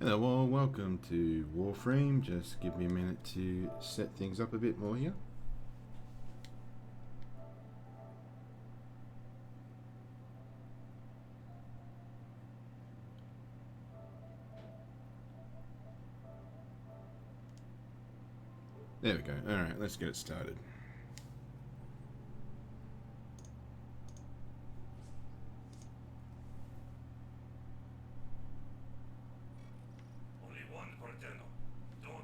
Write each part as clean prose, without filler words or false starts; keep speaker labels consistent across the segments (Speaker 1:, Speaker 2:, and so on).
Speaker 1: Hello all, welcome to WARFRAME. Just give me a minute to set things up a bit more here. There we go. Alright, let's get it started.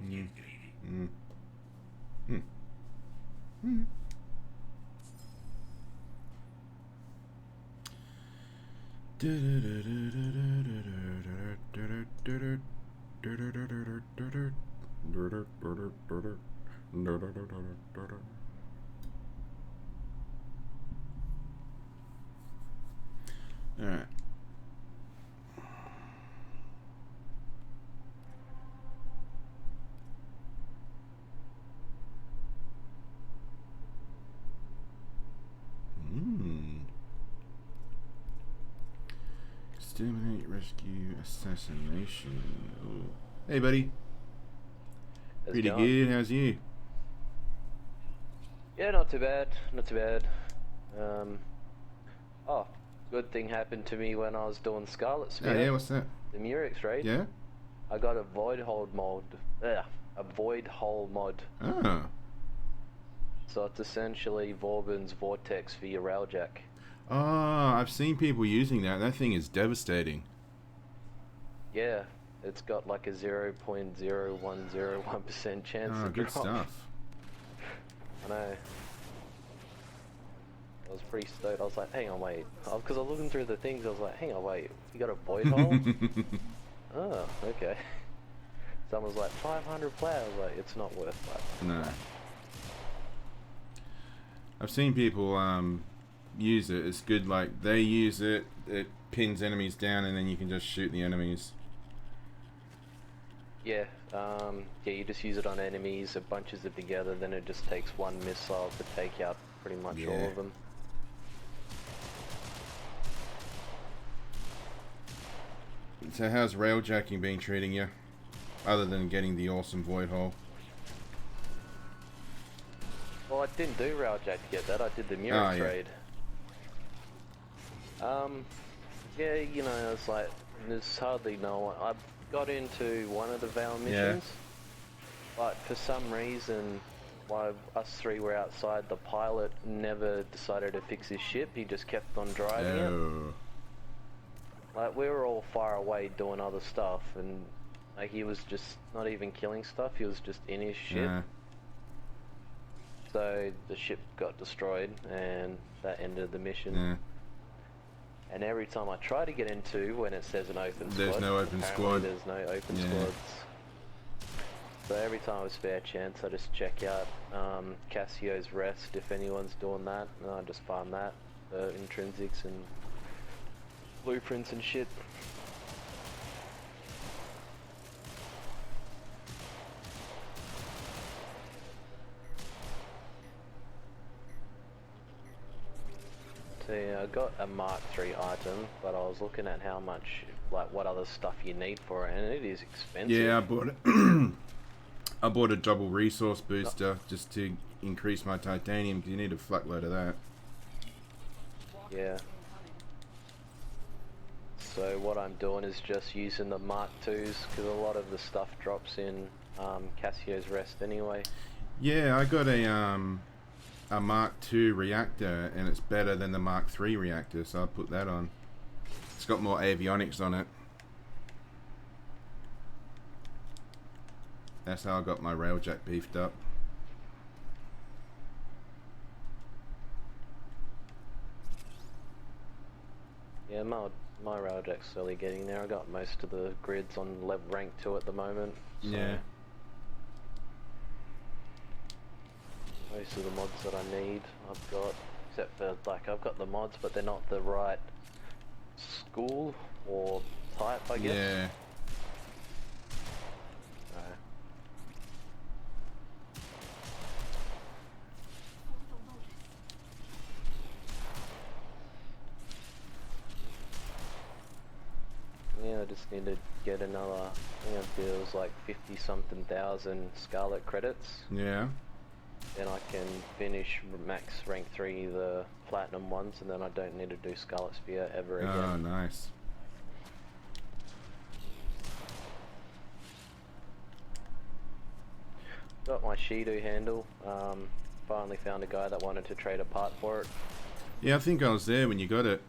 Speaker 2: Get greedy.
Speaker 1: All right. Exterminate, rescue, assassination. Ooh. Hey, buddy.
Speaker 2: How's
Speaker 1: Pretty
Speaker 2: it going?
Speaker 1: good. How's you?
Speaker 2: Yeah, not too bad. Not too bad. Oh, good thing happened to me when I was doing Scarlet Spear.
Speaker 1: Oh yeah, what's that?
Speaker 2: The Murex raid.
Speaker 1: Yeah.
Speaker 2: I got a void hold mod. A void hole mod.
Speaker 1: Ah.
Speaker 2: So it's essentially Vauban's vortex for your railjack.
Speaker 1: Oh, I've seen people using that. That thing is devastating.
Speaker 2: Yeah, it's got like a 0.0101% chance
Speaker 1: Oh,
Speaker 2: to
Speaker 1: good
Speaker 2: drop.
Speaker 1: stuff.
Speaker 2: I know. I was pretty stoked. I was like, hang on, wait. Because I was looking through the things, I was like, hang on, wait. You got a void hole? Oh, okay. Someone was like, 500 play. I was like, it's not worth that.
Speaker 1: No. I've seen people use it. It's good. Like they use it. It pins enemies down, and then you can just shoot the enemies.
Speaker 2: Yeah, yeah, you just use it on enemies, it bunches them together, then it just takes one missile to take out pretty much all of them.
Speaker 1: So how's railjacking been treating you? Other than getting the awesome void hole.
Speaker 2: Well, I didn't do railjack to get that, I did the Murex raid. Yeah, you know, it's like, there's hardly no one. I got into one of the Val missions, but for some reason, while us three were outside, the pilot never decided to fix his ship, he just kept on driving it. Like, we were all far away doing other stuff, and like, he was just not even killing stuff, he was just in his ship. So the ship got destroyed, and that ended the mission. And every time I try to get into, when it says an open squad,
Speaker 1: there's no open squad.
Speaker 2: There's no open squads. So every time I have a spare chance, I just check out Cassio's Rest if anyone's doing that, and I just farm that, intrinsics and blueprints and shit. So yeah, I got a Mark III item, but I was looking at how much, like what other stuff you need for it, and it is expensive.
Speaker 1: Yeah, I bought it. I bought a double resource booster just to increase my titanium, because you need a fuckload of that.
Speaker 2: Yeah. So what I'm doing is just using the Mark IIs, because a lot of the stuff drops in Cassio's Rest anyway.
Speaker 1: Yeah, I got a Mark II reactor, and it's better than the Mark III reactor, so I put that on. It's got more avionics on it. That's how I got my railjack beefed up.
Speaker 2: Yeah, my railjack's slowly getting there. I got most of the grids on level rank 2 at the moment. So
Speaker 1: Yeah.
Speaker 2: most of the mods that I need, I've got, except for like I've got the mods, but they're not the right school or type, I guess.
Speaker 1: Yeah.
Speaker 2: Yeah, just need to get another, I think it was like 50 something thousand Scarlet credits.
Speaker 1: Yeah.
Speaker 2: Then I can finish max rank 3 the platinum ones, and then I don't need to do Scarlet Spear ever again.
Speaker 1: Oh, nice.
Speaker 2: Got my Shido handle. Finally found a guy that wanted to trade a part for it.
Speaker 1: Yeah, I think I was there when you got it.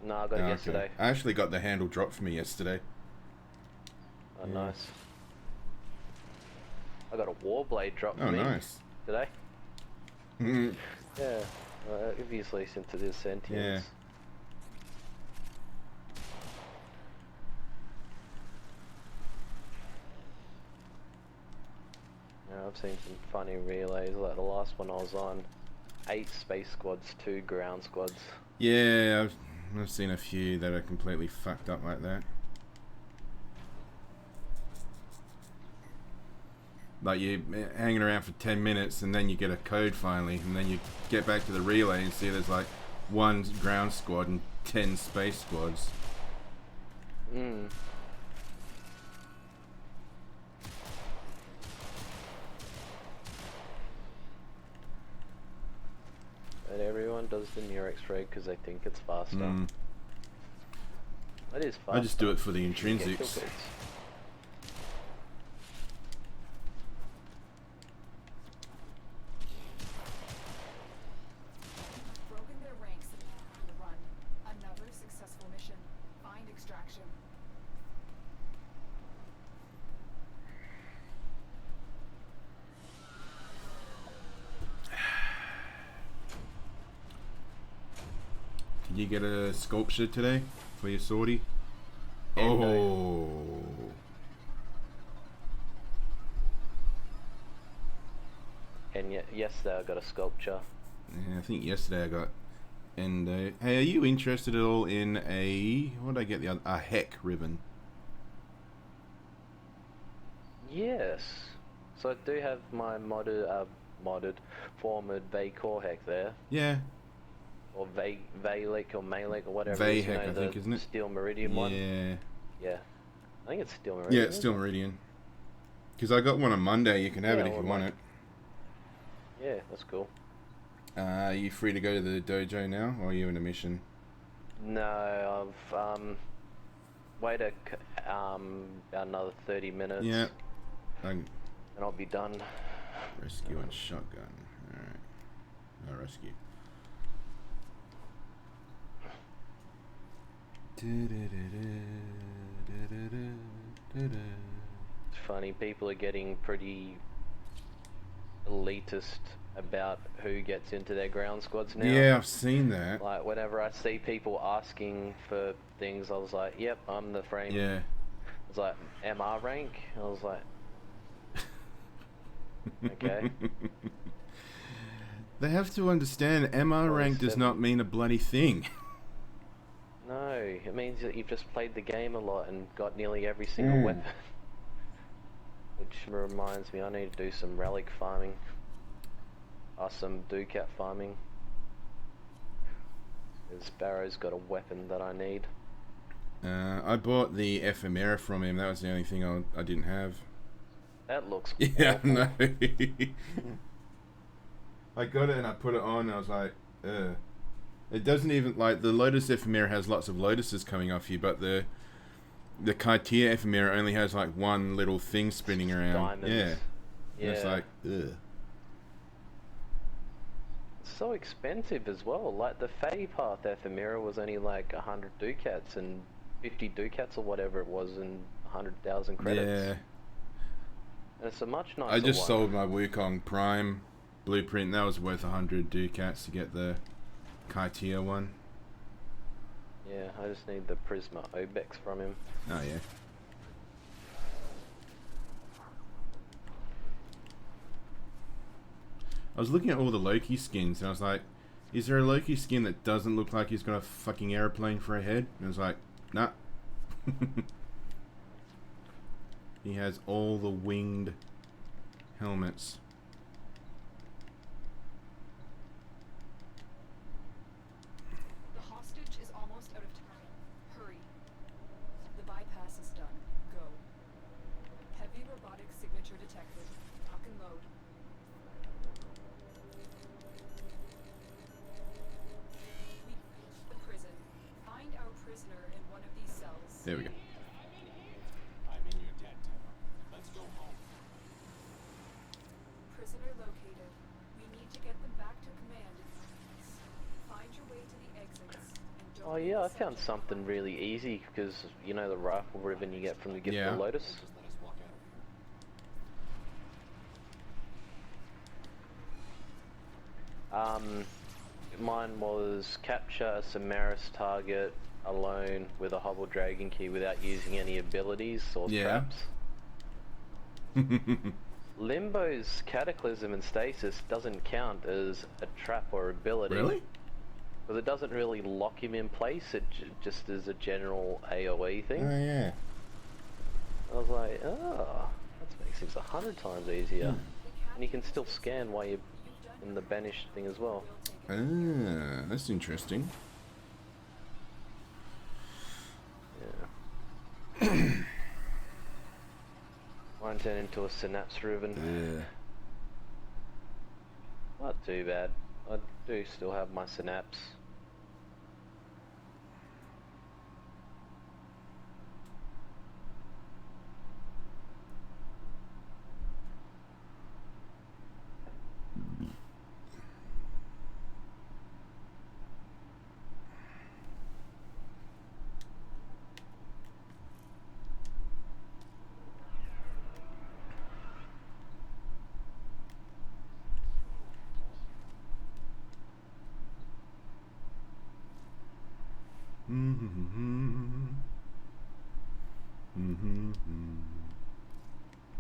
Speaker 2: No, I got it yesterday.
Speaker 1: I actually got the handle dropped for me yesterday.
Speaker 2: Oh, nice. I got a Warblade dropped for me.
Speaker 1: Oh, nice.
Speaker 2: Today. Yeah, obviously since it is sentience.
Speaker 1: Yeah.
Speaker 2: I've seen some funny relays, like the last one I was on, 8 space squads, 2 ground squads.
Speaker 1: Yeah, I've seen a few that are completely fucked up like that. Like you're hanging around for 10 minutes and then you get a code finally, and then you get back to the relay and see there's like 1 ground squad and 10 space squads.
Speaker 2: But everyone does the Murex raid because they think it's faster. It is faster.
Speaker 1: I just do it for the intrinsics.
Speaker 3: Broken their ranks in the run. Another successful mission. Find extraction.
Speaker 1: Did you get a sculpture today for your sortie? Oh.
Speaker 2: And yesterday I got a sculpture.
Speaker 1: Yeah, I think yesterday I got Endo. Hey, are you interested at all in a, what did I get the other, a heck ribbon?
Speaker 2: Yes. So I do have my modded formed Vaycor heck there.
Speaker 1: Yeah.
Speaker 2: Or Vaylic or Malik or whatever
Speaker 1: Vay
Speaker 2: it is,
Speaker 1: heck, I think, isn't it?
Speaker 2: Steel Meridian one.
Speaker 1: Yeah.
Speaker 2: Yeah. I think it's Steel Meridian.
Speaker 1: Yeah, it's still Meridian. Because I got one on Monday, you can have it if you want it.
Speaker 2: Yeah, that's cool.
Speaker 1: Are you free to go to the dojo now, or are you in a mission?
Speaker 2: No, I've waited about another 30 minutes.
Speaker 1: Yeah.
Speaker 2: And I'll be done.
Speaker 1: Rescue and shotgun. Alright. No rescue.
Speaker 2: It's funny, people are getting pretty elitist about who gets into their ground squads now.
Speaker 1: Yeah, I've seen that.
Speaker 2: Like, whenever I see people asking for things, I was like, yep, I'm the frame.
Speaker 1: Yeah.
Speaker 2: It's like, MR rank? I was like, okay.
Speaker 1: They have to understand MR rank does not mean a bloody thing.
Speaker 2: No, it means that you've just played the game a lot and got nearly every single weapon. Which reminds me, I need to do some relic farming. Some Ducat farming. Because Barrow's got a weapon that I need.
Speaker 1: I bought the ephemera from him. That was the only thing I didn't have.
Speaker 2: That looks
Speaker 1: Yeah,
Speaker 2: awful.
Speaker 1: no. I got it and I put it on and I was like, ugh. It doesn't even, like, the Lotus ephemera has lots of lotuses coming off you, but the Kaitia ephemera only has like one little thing spinning around.
Speaker 2: Diamonds.
Speaker 1: Yeah.
Speaker 2: Yeah.
Speaker 1: It's like, ugh.
Speaker 2: It's so expensive as well. Like, the Fey Path ephemera was only like 100 ducats and 50 ducats or whatever it was, and 100,000 credits.
Speaker 1: Yeah.
Speaker 2: And it's a much nicer
Speaker 1: I just
Speaker 2: one.
Speaker 1: sold my Wukong Prime blueprint. That was worth 100 ducats to get the Kaitia one.
Speaker 2: Yeah, I just need the Prisma Obex from him.
Speaker 1: Oh yeah. I was looking at all the Loki skins and I was like, is there a Loki skin that doesn't look like he's got a fucking airplane for a head? And I was like, nah. He has all the winged helmets.
Speaker 3: The hostage is almost out of time. detected. Lock and load. The prison. Find our prisoner in one of these cells.
Speaker 1: There we go.
Speaker 4: I'm in your debt, Teva. Let's go home.
Speaker 3: Prisoner located. We need to get them back to command. Find your way to the exits. And
Speaker 2: Oh yeah, I found something really easy because you know the rifle ribbon you get from the gift
Speaker 1: Yeah.
Speaker 2: of Lotus.
Speaker 4: Just let us walk out of here.
Speaker 2: Mine was capture a Samaris target alone with a hobble dragon key without using any abilities or
Speaker 1: Yeah.
Speaker 2: traps. Limbo's Cataclysm and Stasis doesn't count as a trap or ability.
Speaker 1: Really?
Speaker 2: Because it doesn't really lock him in place, it just is a general AoE thing.
Speaker 1: Oh yeah.
Speaker 2: I was like, oh, that makes things 100 times easier.
Speaker 1: Hmm.
Speaker 2: And you can still scan while you're in the banished thing as well.
Speaker 1: Ah, that's interesting.
Speaker 2: Yeah. Mine turned into a synapse ribbon.
Speaker 1: Yeah.
Speaker 2: Not too bad. I do still have my synapse.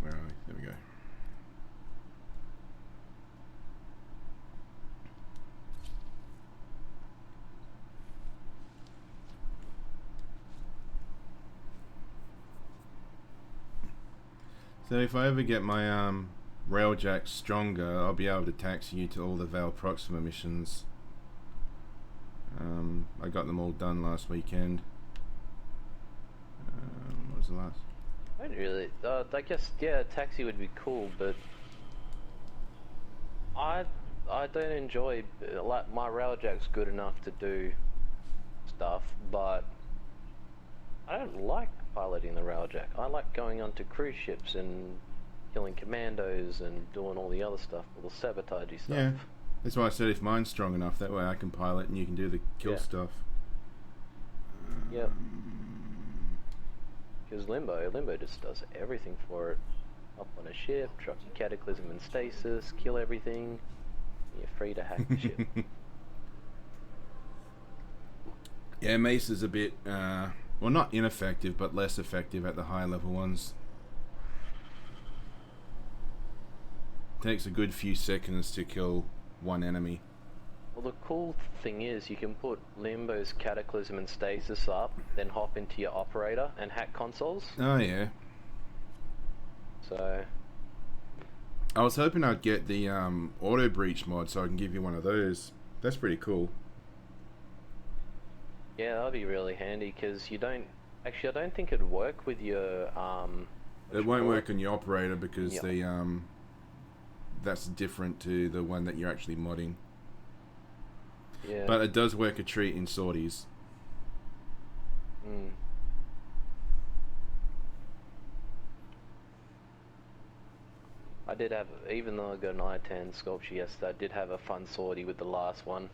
Speaker 1: Where are we? There we go. So if I ever get my railjack stronger, I'll be able to taxi you to all the Val Proxima missions. I got them all done last weekend. What was the last?
Speaker 2: I don't really. I guess yeah, taxi would be cool, but I don't enjoy like my railjack's good enough to do stuff, but I don't like piloting the railjack. I like going onto cruise ships and killing commandos and doing all the other stuff, all the sabotagey stuff.
Speaker 1: Yeah. That's why I said if mine's strong enough, that way I can pilot and you can do the kill
Speaker 2: Yeah.
Speaker 1: stuff.
Speaker 2: Yep. Because Limbo just does everything for it. Up on a ship, drop your cataclysm and stasis, kill everything. You're free to hack the ship.
Speaker 1: Yeah, Mace is a bit, well, not ineffective, but less effective at the high level ones. Takes a good few seconds to kill one enemy.
Speaker 2: Well, the cool thing is you can put Limbo's Cataclysm and Stasis up, then hop into your operator and hack consoles.
Speaker 1: Oh yeah.
Speaker 2: So,
Speaker 1: I was hoping I'd get the auto breach mod so I can give you one of those. That's pretty cool.
Speaker 2: yeah, that'd be really handy because you don't... Actually, I don't think it'd work with your...
Speaker 1: It won't work on your operator because
Speaker 2: Yep.
Speaker 1: the that's different to the one that you're actually modding.
Speaker 2: Yeah.
Speaker 1: But it does work a treat in sorties.
Speaker 2: Mm. I did have, even though I got an I-10 sculpture yesterday, I did have a fun sortie with the last one.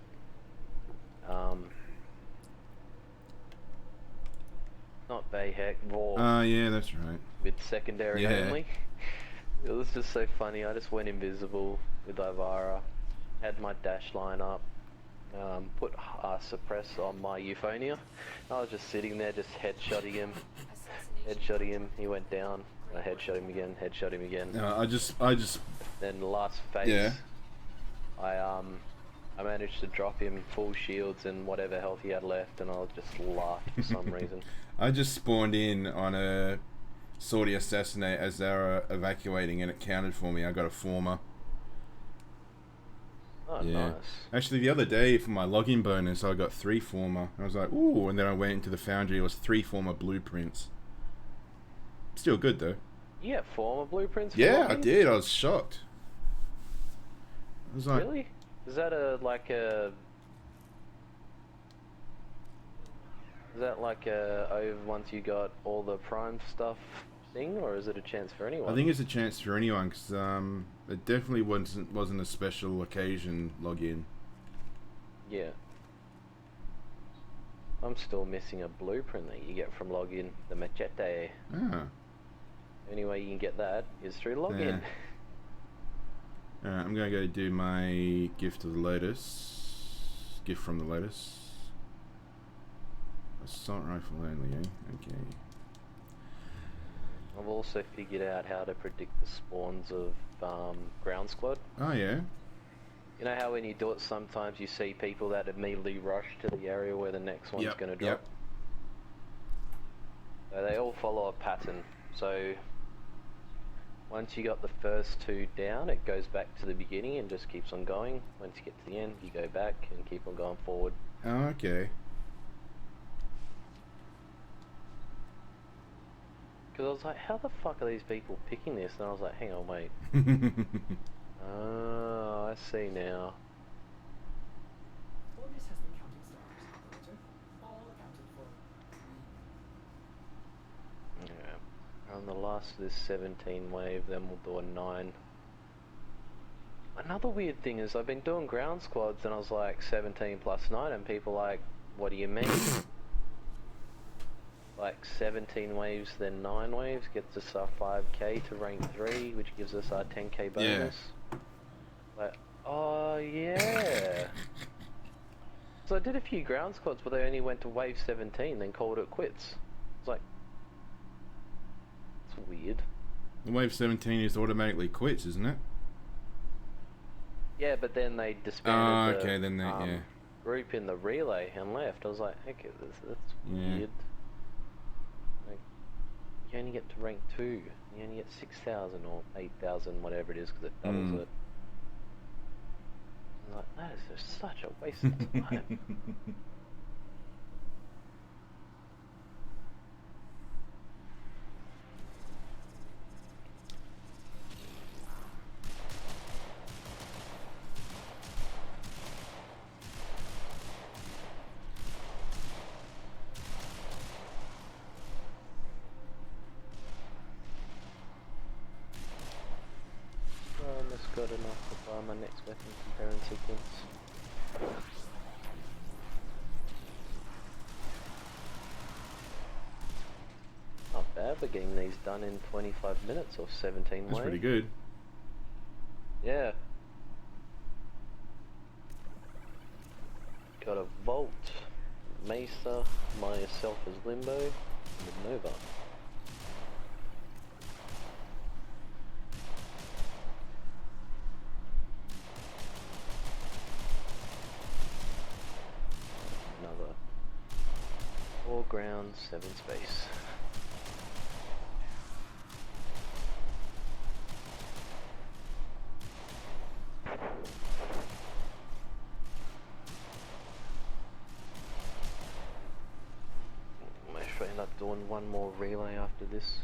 Speaker 2: Not Bayheck, War.
Speaker 1: Oh yeah, that's right.
Speaker 2: With secondary
Speaker 1: Yeah.
Speaker 2: only. It was just so funny. I just went invisible with Ivara, had my dash line up, put suppress on my Euphonia. I was just sitting there, just headshotting him, headshotting him. He went down. I headshot him again, headshot him again.
Speaker 1: I just
Speaker 2: Then the last phase,
Speaker 1: Yeah.
Speaker 2: I managed to drop him full shields and whatever health he had left, and I just laughed for some reason.
Speaker 1: I just spawned in on a sortie assassinate as they were evacuating and it counted for me. I got a former.
Speaker 2: Oh,
Speaker 1: Yeah.
Speaker 2: nice.
Speaker 1: Actually, the other day for my login bonus, I got 3 former. I was like, ooh, and then I went into the foundry. It was 3 former blueprints. Still good though.
Speaker 2: You get former blueprints? For
Speaker 1: Yeah, I
Speaker 2: logging?
Speaker 1: did. I was shocked. I was like,
Speaker 2: Really? Is that over once you got all the prime stuff thing, or is it a chance for anyone?
Speaker 1: I think it's a chance for anyone because it definitely wasn't a special occasion login.
Speaker 2: Yeah. I'm still missing a blueprint that you get from login, the machete.
Speaker 1: Ah.
Speaker 2: Only way you can get that is through login.
Speaker 1: Yeah. Alright, I'm gonna go do my gift of the Lotus. Gift from the Lotus. Assault rifle only, eh? Okay.
Speaker 2: I've also figured out how to predict the spawns of ground squad.
Speaker 1: Oh yeah.
Speaker 2: You know how when you do it, sometimes you see people that immediately rush to the area where the next one's going to drop?
Speaker 1: Yep.
Speaker 2: So they all follow a pattern. So once you got the first two down, it goes back to the beginning and just keeps on going. Once you get to the end, you go back and keep on going forward.
Speaker 1: Oh, okay.
Speaker 2: Because I was like, how the fuck are these people picking this? And I was like, hang on, wait. Oh, I see now.
Speaker 5: August has been counting stars, Roger. All accounted for.
Speaker 2: Yeah. On the last of this 17 wave, then we'll do a 9. Another weird thing is I've been doing ground squads and I was like 17 plus 9 and people are like, what do you mean? Like 17 waves, then 9 waves gets us our 5k to rank 3, which gives us our 10k bonus. Like, oh yeah. So I did a few ground squads, but they only went to wave 17, then called it quits. It's like, it's weird.
Speaker 1: Wave 17 is automatically quits, isn't it?
Speaker 2: Yeah, but then they disbanded
Speaker 1: okay, then they, yeah.
Speaker 2: group in the relay and left. I was like, okay, that's
Speaker 1: Yeah.
Speaker 2: weird. Like, you only get to rank 2. You only get 6,000 or 8,000, whatever it is, because it doubles it. I'm like, that is just such a waste of time. Almost got enough to buy my next weapon comparing sequence. Not bad, we're getting these done in 25 minutes or 17
Speaker 1: That's
Speaker 2: waves.
Speaker 1: pretty good.
Speaker 2: Yeah. Got a Volt, Mesa, myself as Limbo, and Nova. Another 4 ground, 7 space. I might end up doing one more relay after this.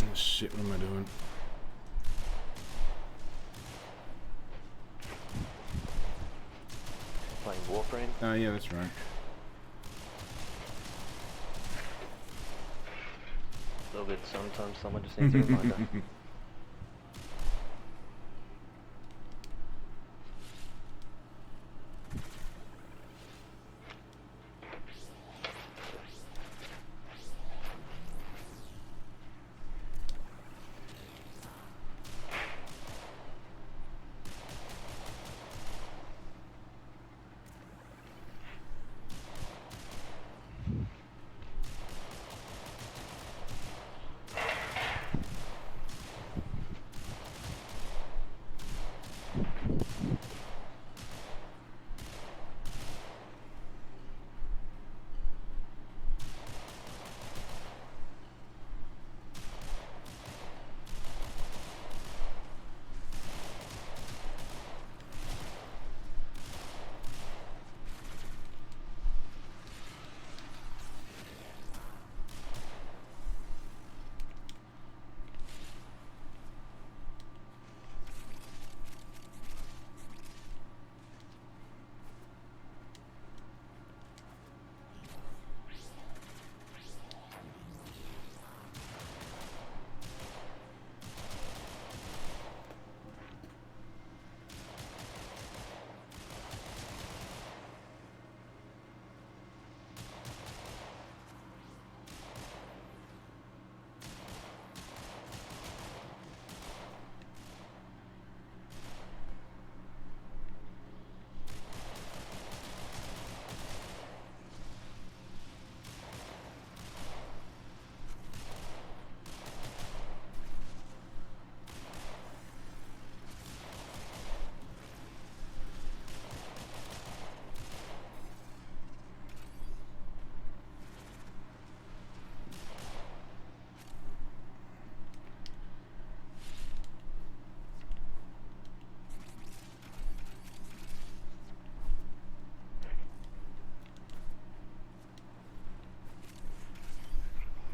Speaker 1: Oh, shit, what am I doing?
Speaker 2: Playing WARFRAME.
Speaker 1: Oh, yeah, that's right.
Speaker 2: A little bit sometimes, someone just needs a reminder.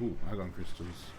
Speaker 1: Ooh, argon crystals.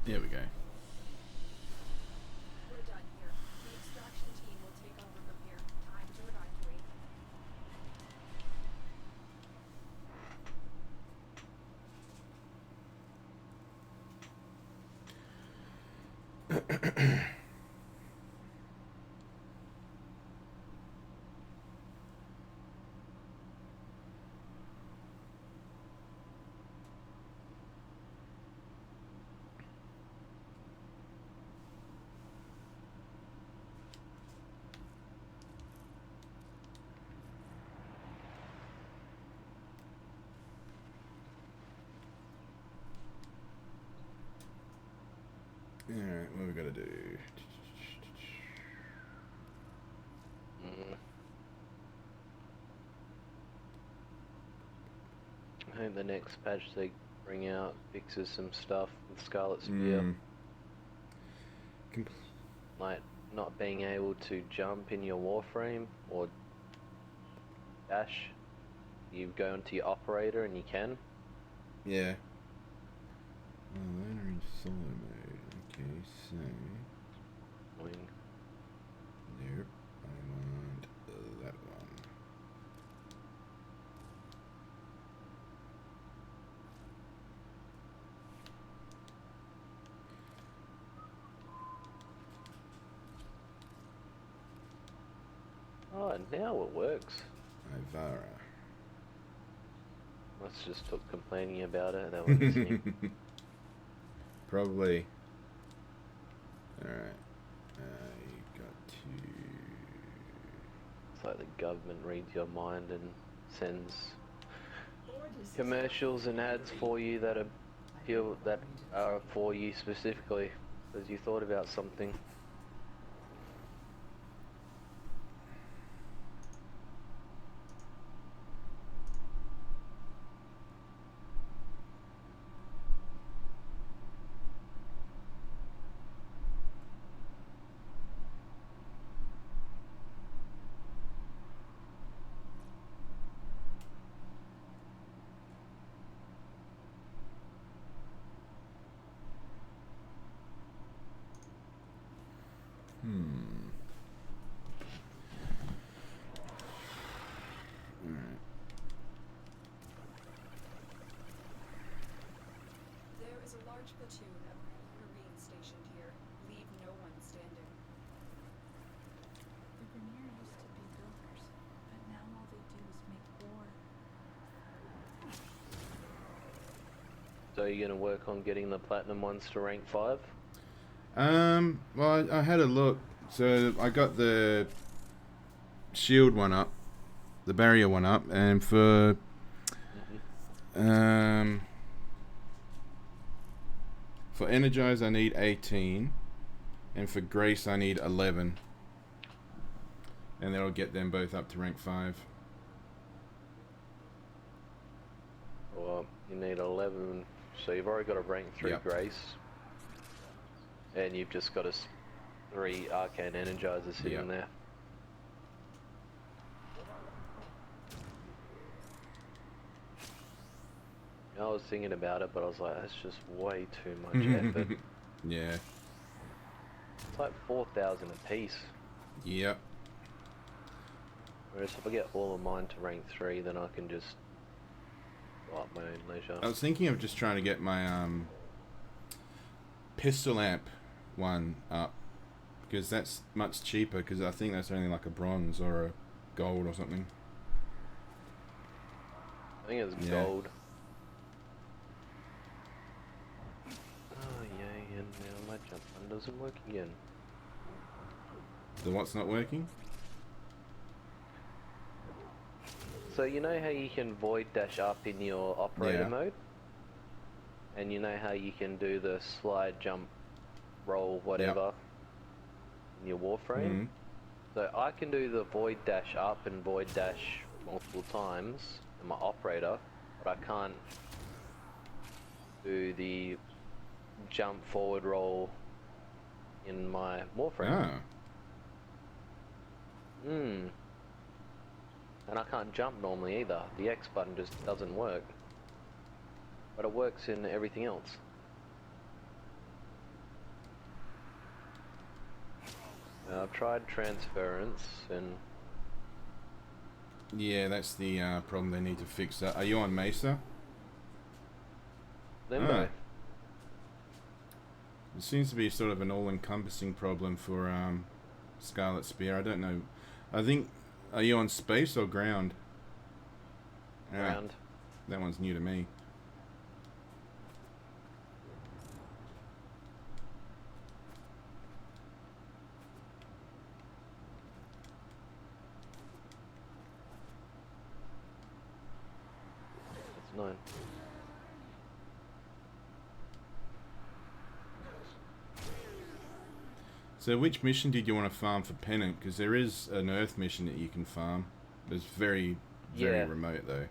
Speaker 1: There we go.
Speaker 3: We're done here. The extraction team will take over from here. Time to evacuate.
Speaker 1: Alright, what we gotta do?
Speaker 2: I hope the next patch they bring out fixes some stuff with Scarlet Spear. Like not being able to jump in your Warframe or dash. You go into your operator and you can.
Speaker 1: Yeah. Well, then are in solo mode. Okay, so.
Speaker 2: I mean,
Speaker 1: Nope. I want that one.
Speaker 2: oh, now it works.
Speaker 1: Ivara.
Speaker 2: Let's just stop complaining about it. That was listening.
Speaker 1: Probably. Alright. I got to.
Speaker 2: It's like the government reads your mind and sends
Speaker 5: Order system.
Speaker 2: commercials and ads for you that are for you specifically because you thought about something.
Speaker 1: Alright.
Speaker 3: There is a large platoon of Marines stationed here. Leave no one standing.
Speaker 6: The Vermeer used to be builders, but now all they do is make war.
Speaker 2: So you're gonna work on getting the platinum ones to rank 5?
Speaker 1: Well, I had a look. So I got the shield one up, the barrier one up, and for energize I need 18, and for grace I need 11, and that'll get them both up to rank 5.
Speaker 2: Well, you need 11, so you've already got a rank 3
Speaker 1: Yep.
Speaker 2: grace, and you've just got 3 arcane energizers sitting
Speaker 1: Yep.
Speaker 2: there. I was thinking about it, but I was like, that's just way too much effort.
Speaker 1: Yeah.
Speaker 2: It's like 4,000 a piece.
Speaker 1: Yep.
Speaker 2: Whereas if I get all of mine to rank 3, then I can just go up my own leisure.
Speaker 1: I was thinking of just trying to get my pistol amp one up, because that's much cheaper, because I think that's only like a bronze or a gold or something.
Speaker 2: I think it's
Speaker 1: Yeah.
Speaker 2: gold. Oh yay, and now my jump button doesn't work again.
Speaker 1: The what's not working?
Speaker 2: So you know how you can void dash up in your operator
Speaker 1: Yeah.
Speaker 2: mode? And you know how you can do the slide, jump, roll, whatever in your Warframe?
Speaker 1: Mhm.
Speaker 2: So I can do the void dash up and void dash multiple times in my operator, but I can't do the jump forward roll in my Warframe.
Speaker 1: Ah.
Speaker 2: And I can't jump normally either. The X button just doesn't work. But it works in everything else. I've tried transference and
Speaker 1: Yeah, that's the problem they need to fix. That. Are you on Mesa?
Speaker 2: Limbo.
Speaker 1: Ah. It seems to be sort of an all-encompassing problem for Scarlet Spear. I don't know. I think. Are you on space or ground? Ah,
Speaker 2: Ground.
Speaker 1: that one's new to me.
Speaker 2: It's 9.
Speaker 1: So which mission did you want to farm for Pennant? Because there is an Earth mission that you can farm. It's very, very
Speaker 2: Yeah.
Speaker 1: remote though.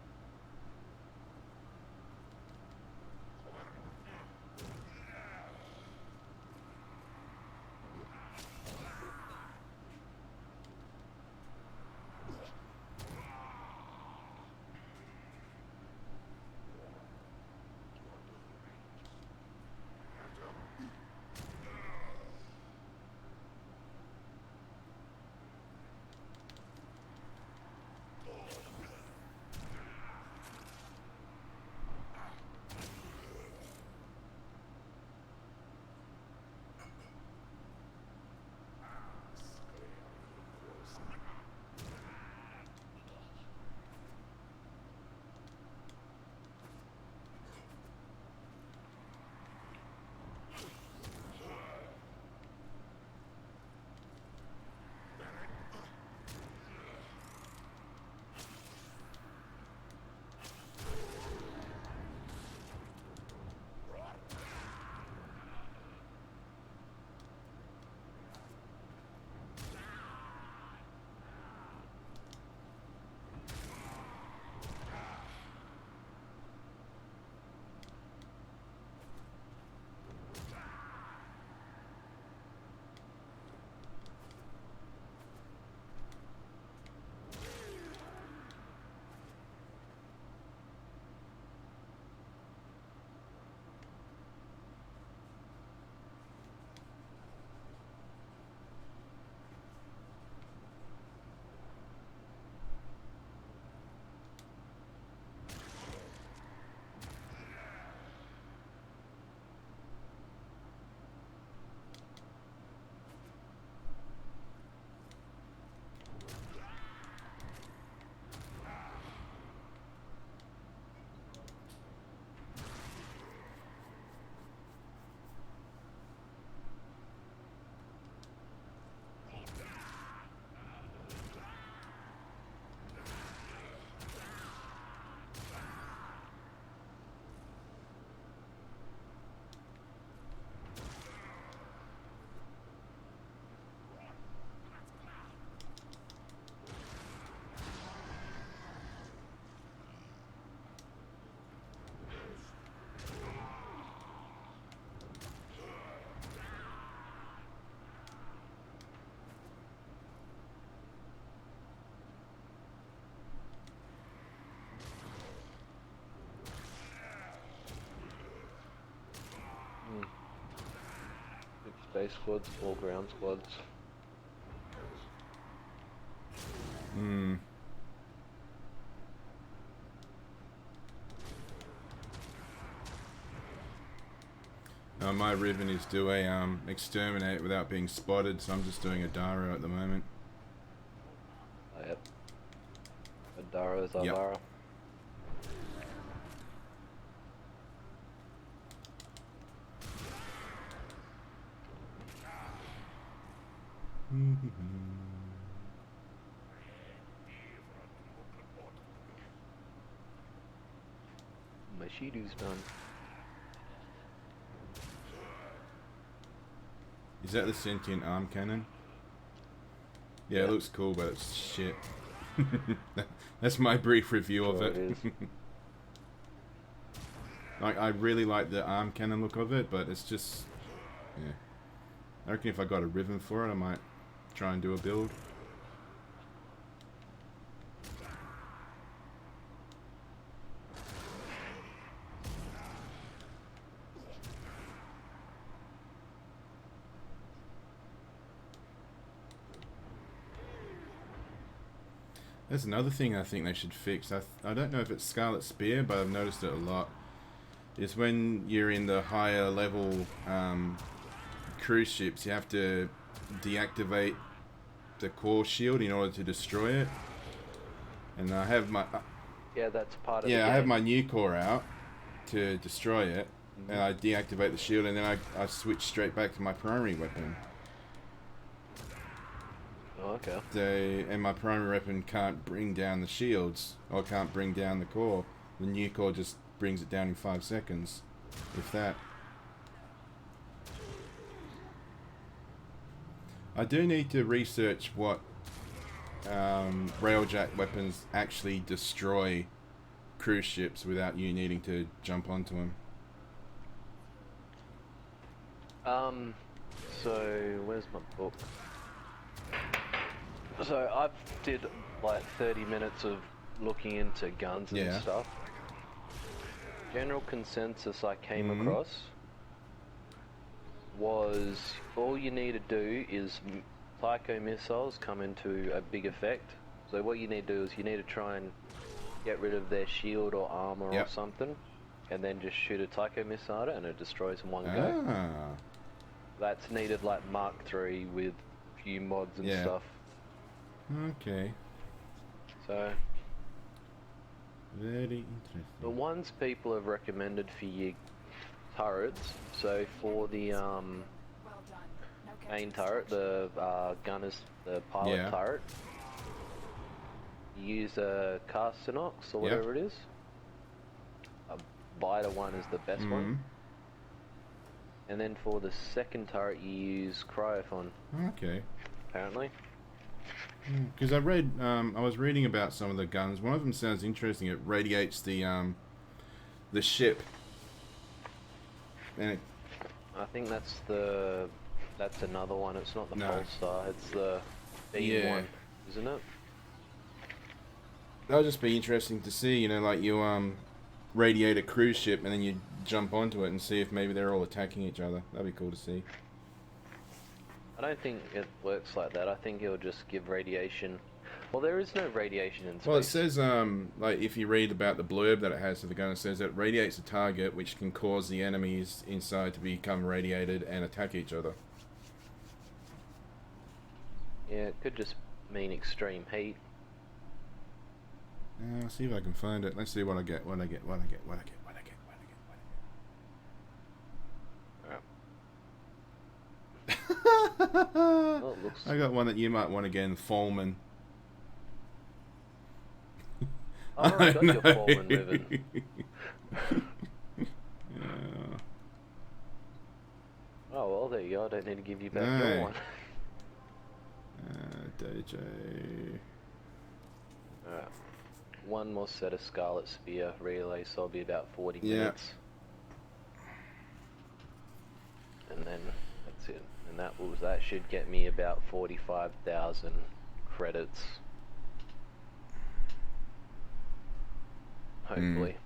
Speaker 2: Space squads, all ground squads.
Speaker 1: Hmm. My Riven is do a exterminate without being spotted, so I'm just doing a Daro at the moment.
Speaker 2: Oh, yep. Adaro's
Speaker 1: Yep.
Speaker 2: Avara. My Shido's done.
Speaker 1: Is that the sentient arm cannon? Yeah,
Speaker 2: Yeah.
Speaker 1: it looks cool, but it's shit. That's my brief review of
Speaker 2: Sure
Speaker 1: it.
Speaker 2: it is.
Speaker 1: Like, I really like the arm cannon look of it, but it's just, yeah. I reckon if I got a Riven for it, I might try and do a build. There's another thing I think they should fix. I don't know if it's Scarlet Spear, but I've noticed it a lot. Is when you're in the higher level cruise ships, you have to deactivate the core shield in order to destroy it. And I have my
Speaker 2: Yeah, that's part of the
Speaker 1: yeah,
Speaker 2: game.
Speaker 1: I have my new core out to destroy it, and I deactivate the shield, and then I switch straight back to my primary weapon.
Speaker 2: Oh, okay.
Speaker 1: And my primary weapon can't bring down the shields, or can't bring down the core. The new core just brings it down in 5 seconds, if that. I do need to research what railjack weapons actually destroy cruise ships without you needing to jump onto them.
Speaker 2: So where's my book? So I did like 30 minutes of looking into guns and
Speaker 1: Yeah.
Speaker 2: stuff. General consensus I came
Speaker 1: Mhm.
Speaker 2: across was all you need to do is psycho missiles come into a big effect. So what you need to do is you need to try and get rid of their shield or armor
Speaker 1: Yep.
Speaker 2: or something, and then just shoot a psycho missile at it and it destroys in one go.
Speaker 1: Ah.
Speaker 2: That's needed like Mark III with a few mods and
Speaker 1: Yeah.
Speaker 2: stuff.
Speaker 1: Okay.
Speaker 2: So
Speaker 1: Very interesting.
Speaker 2: the ones people have recommended for your turrets, so for the
Speaker 3: Well done. Now get
Speaker 2: main
Speaker 3: to
Speaker 2: turret, the gunner's, the pilot
Speaker 1: Yeah.
Speaker 2: turret, you use a Carcinox or
Speaker 1: Yep.
Speaker 2: whatever it is. A Vita one is the best one.
Speaker 1: Mhm.
Speaker 2: And then for the second turret you use Cryophon,
Speaker 1: Okay.
Speaker 2: apparently.
Speaker 1: Because I was reading about some of the guns. One of them sounds interesting. It radiates the ship, and it,
Speaker 2: I think that's another one. It's not the
Speaker 1: No.
Speaker 2: Polestar, it's the B
Speaker 1: Yeah.
Speaker 2: one, isn't it?
Speaker 1: that'll just be interesting to see. You know, like you radiate a cruise ship, and then you jump onto it and see if maybe they're all attacking each other. That'd be cool to see.
Speaker 2: I don't think it works like that. I think it'll just give radiation. Well, there is no radiation in space.
Speaker 1: Well, it says like if you read about the blurb that it has for the gun, it says it radiates a target, which can cause the enemies inside to become radiated and attack each other.
Speaker 2: Yeah, it could just mean extreme heat.
Speaker 1: I'll see if I can find it. Let's see what I get. What I get.
Speaker 2: Oh, it looks...
Speaker 1: I got one that you might want again, Folman.
Speaker 2: Oh, I got your Foreman ribbon.
Speaker 1: Yeah.
Speaker 2: Oh, well, there you go. I don't need to give you back
Speaker 1: No.
Speaker 2: your one.
Speaker 1: DJ.
Speaker 2: Alright. One more set of Scarlet Spear relay, so I'll be about 40
Speaker 1: Yeah.
Speaker 2: minutes. And then that's it. And that should get me about 45,000 credits. Hopefully.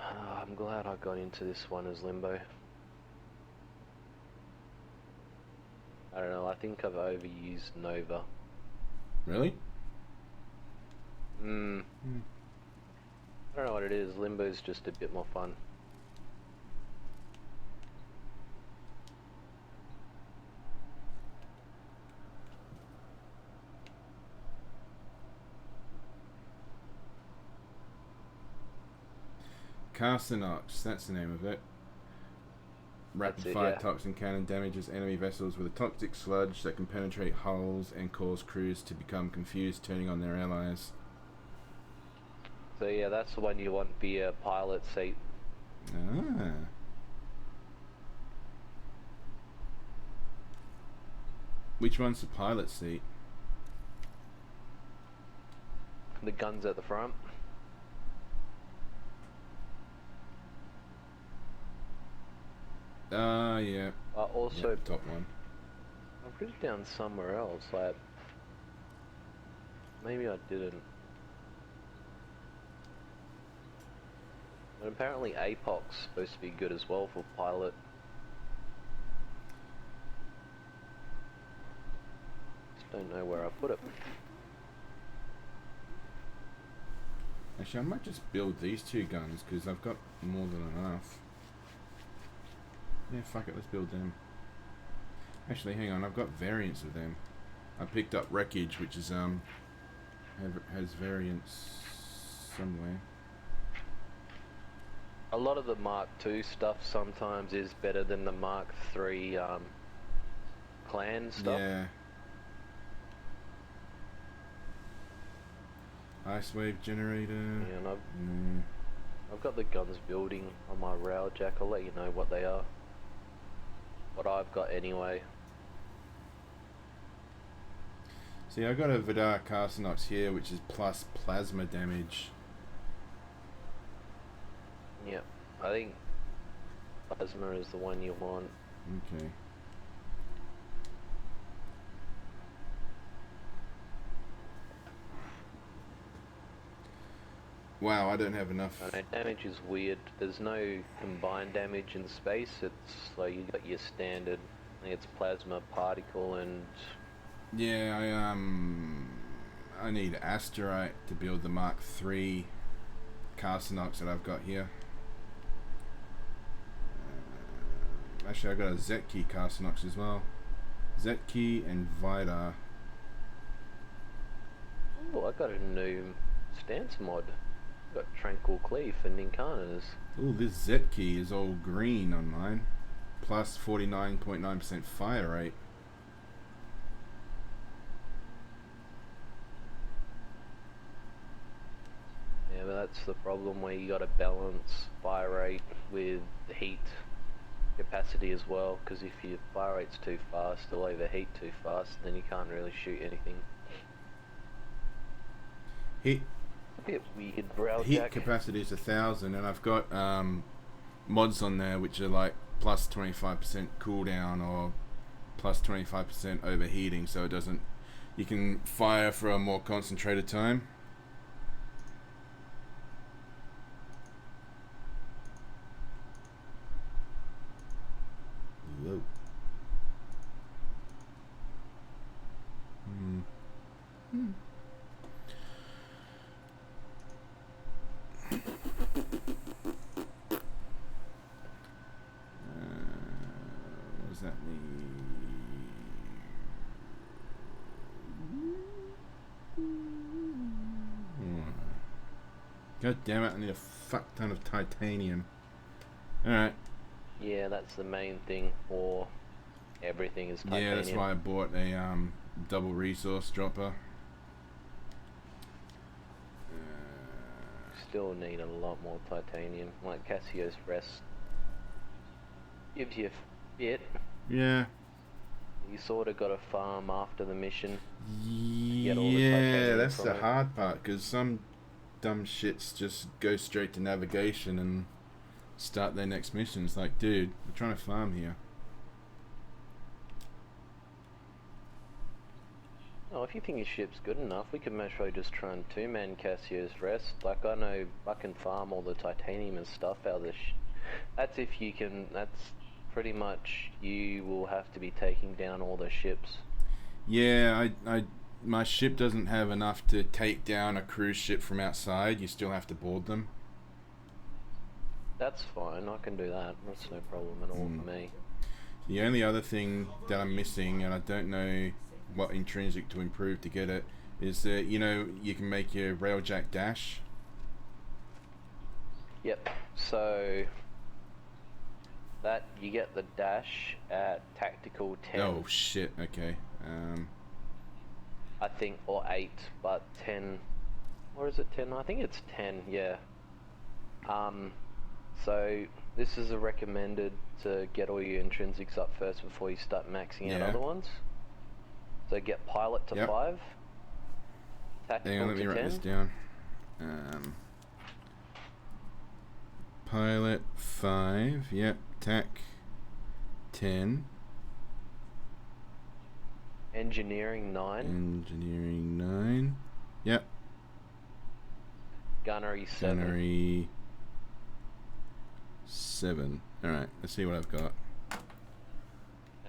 Speaker 2: I'm glad I got into this one as Limbo. I don't know, I think I've overused Nova.
Speaker 1: Really?
Speaker 2: I don't know what it is, Limbo's just a bit more fun.
Speaker 1: Carcinox, that's the name of it. Rapid
Speaker 2: That's it,
Speaker 1: fire
Speaker 2: yeah.
Speaker 1: toxin cannon damages enemy vessels with a toxic sludge that can penetrate hulls and cause crews to become confused, turning on their allies.
Speaker 2: So yeah, that's the one you want via pilot seat.
Speaker 1: Ah. Which one's the pilot seat?
Speaker 2: The guns at the front.
Speaker 1: Yeah.
Speaker 2: Also,
Speaker 1: Yep, top one.
Speaker 2: I've written it down somewhere else, like... Maybe I didn't. But apparently APOC's supposed to be good as well for pilot. Just don't know where I put it.
Speaker 1: Actually, I might just build these two guns because I've got more than enough. Yeah, fuck it, let's build them. Actually, hang on, I've got variants of them. I picked up Wreckage, which is has variants somewhere.
Speaker 2: A lot of the Mark II stuff sometimes is better than the Mark III clan stuff.
Speaker 1: Yeah. Ice wave generator.
Speaker 2: Yeah, and
Speaker 1: Mm.
Speaker 2: I've got the guns building on my railjack. I'll let you know what they are. What I've got anyway.
Speaker 1: See, I got a Vidar Carcinox here, which is plus plasma damage.
Speaker 2: Yep, I think plasma is the one you want.
Speaker 1: Okay. Wow, I don't have enough.
Speaker 2: I know damage is weird. There's no combined damage in space. It's like you got your standard. I think it's plasma, particle, and
Speaker 1: Yeah, I need Asterite to build the Mark III Carcinox that I've got here. Actually, I got a Zetki Carcinox as well. Zetki and Vidar.
Speaker 2: oh, I got a new stance mod. Got Tranquil Cleave for Ninkanas.
Speaker 1: Ooh, this Zetki is all green on mine. Plus 49.9% fire rate.
Speaker 2: Yeah, but that's the problem where you got to balance fire rate with the heat capacity as well. Because if your fire rate's too fast, it'll overheat too fast, then you can't really shoot anything.
Speaker 1: Heat
Speaker 2: A bit weird, Railjack.
Speaker 1: Heat capacity is 1,000, and I've got mods on there which are like plus 25% cooldown or plus 25% overheating, so it doesn't. You can fire for a more concentrated time. Whoa. What does that mean? God damn it, I need a fuck ton of titanium. Alright.
Speaker 2: Yeah, that's the main thing, or everything is titanium.
Speaker 1: Yeah, that's why I bought a double resource dropper.
Speaker 2: Still need a lot more titanium. Like Cassio's Rest gives you a bit.
Speaker 1: Yeah.
Speaker 2: You sort of got to farm after the mission. Get all the
Speaker 1: Yeah,
Speaker 2: titanium
Speaker 1: that's
Speaker 2: from
Speaker 1: the
Speaker 2: it.
Speaker 1: hard part, because some dumb shits just go straight to navigation and start their next mission. It's like, dude, we're trying to farm here.
Speaker 2: Oh, if you think your ship's good enough, we could most probably just try and two-man Cassio's Rest. Like, I know I can farm all the titanium and stuff out of this. That's if you can. That's pretty much you will have to be taking down all the ships.
Speaker 1: Yeah, my ship doesn't have enough to take down a cruise ship from outside. You still have to board them.
Speaker 2: That's fine. I can do that. That's no problem at all for me.
Speaker 1: The only other thing that I'm missing, and I don't know what intrinsic to improve to get it, is that, you know, you can make your railjack dash.
Speaker 2: Yep. So that you get the dash at tactical 10.
Speaker 1: Oh shit. Okay.
Speaker 2: I think, or 8, but 10. Or is it 10? I think it's 10. Yeah. So this is a recommended to get all your intrinsics up first before you start maxing out other ones. So get pilot to 5. Tactical
Speaker 1: Hang on, let me
Speaker 2: to
Speaker 1: write
Speaker 2: 10.
Speaker 1: this down. Pilot 5. Yep. Tac 10.
Speaker 2: Engineering 9.
Speaker 1: Engineering 9. Yep.
Speaker 2: Gunnery 7.
Speaker 1: Gunnery 7. Alright, let's see what I've got.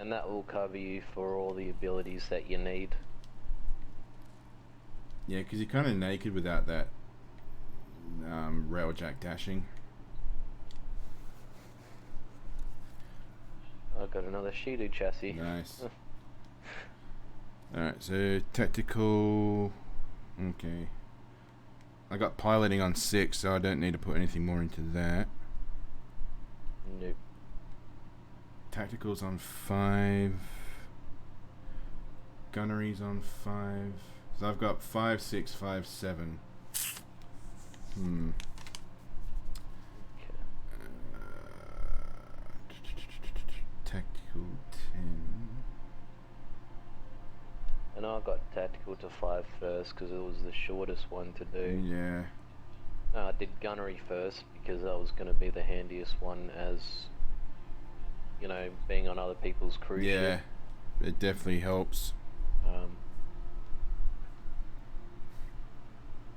Speaker 2: And that will cover you for all the abilities that you need.
Speaker 1: Yeah, because you're kind of naked without that railjack dashing.
Speaker 2: I've got another Shido chassis.
Speaker 1: Nice. Alright, so tactical. Okay. I got piloting on 6, so I don't need to put anything more into that.
Speaker 2: Nope.
Speaker 1: Tactical's on 5. Gunnery's on 5. So I've got 5, 6, 5, 7.
Speaker 2: Okay.
Speaker 1: Tactical 10.
Speaker 2: And I got tactical to 5 first because it was the shortest one to do.
Speaker 1: Yeah.
Speaker 2: No, I did gunnery first because that was going to be the handiest one as, you know, being on other people's cruise
Speaker 1: Yeah.
Speaker 2: ship.
Speaker 1: It definitely helps.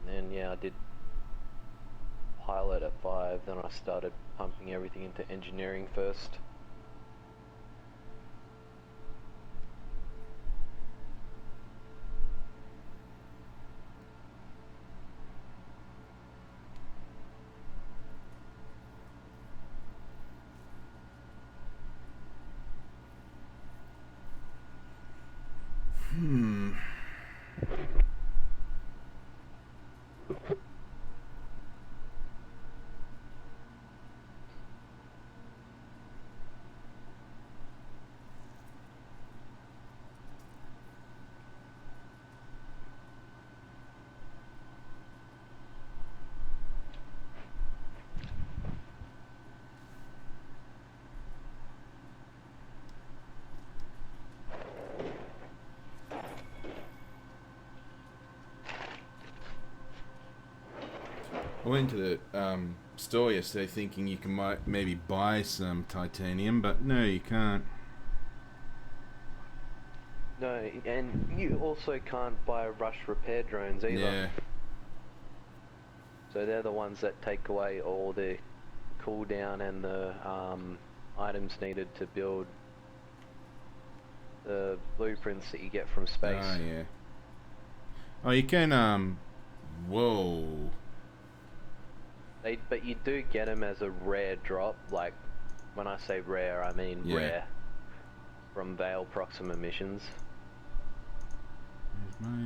Speaker 2: And yeah, I did pilot at 5, then I started pumping everything into engineering first.
Speaker 1: I went to the store yesterday thinking you can maybe buy some titanium, but no, you can't.
Speaker 2: No, and you also can't buy rush repair drones either.
Speaker 1: Yeah.
Speaker 2: So they're the ones that take away all the cooldown and the items needed to build the blueprints that you get from space.
Speaker 1: Oh, yeah. Oh, you can, whoa.
Speaker 2: But you do get them as a rare drop. Like, when I say rare, I mean rare. From Veil Proxima missions.
Speaker 1: Where's my,